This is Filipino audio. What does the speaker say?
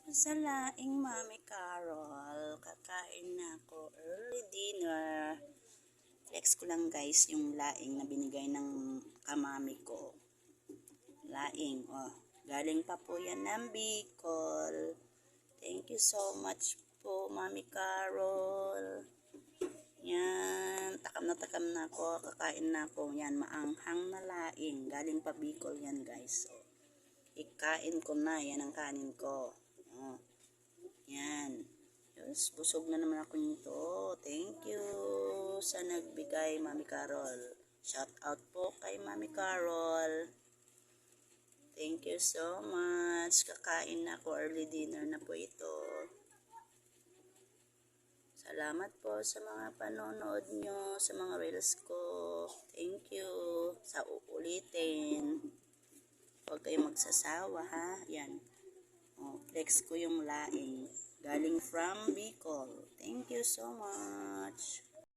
Sa laing Mami Carol, kakain na ako early dinner. Flex ko lang guys yung laing na binigay ng kamami ko. Laing, oh. Galing pa po yan ng Bicol. Thank you so much po, Mami Carol. Yan, takam na ako, kakain na ako. Yan, maanghang na laing. Galing pa Bicol yan guys. So, ikain ko na, yan ang kanin ko. Oh. Yan. Yes, busog na naman ako nito. Thank you sa nagbigay, Mami Carol. Shout out po kay Mami Carol. Thank you so much. Kakain na ako. Early dinner na po ito. Salamat po sa mga panonood nyo, sa mga reels ko. Thank you. Sa uulitin. Huwag kayong magsasawa, ha? Yan. Oh, flex ko yung laing. Galing from Bicol. Thank you so much.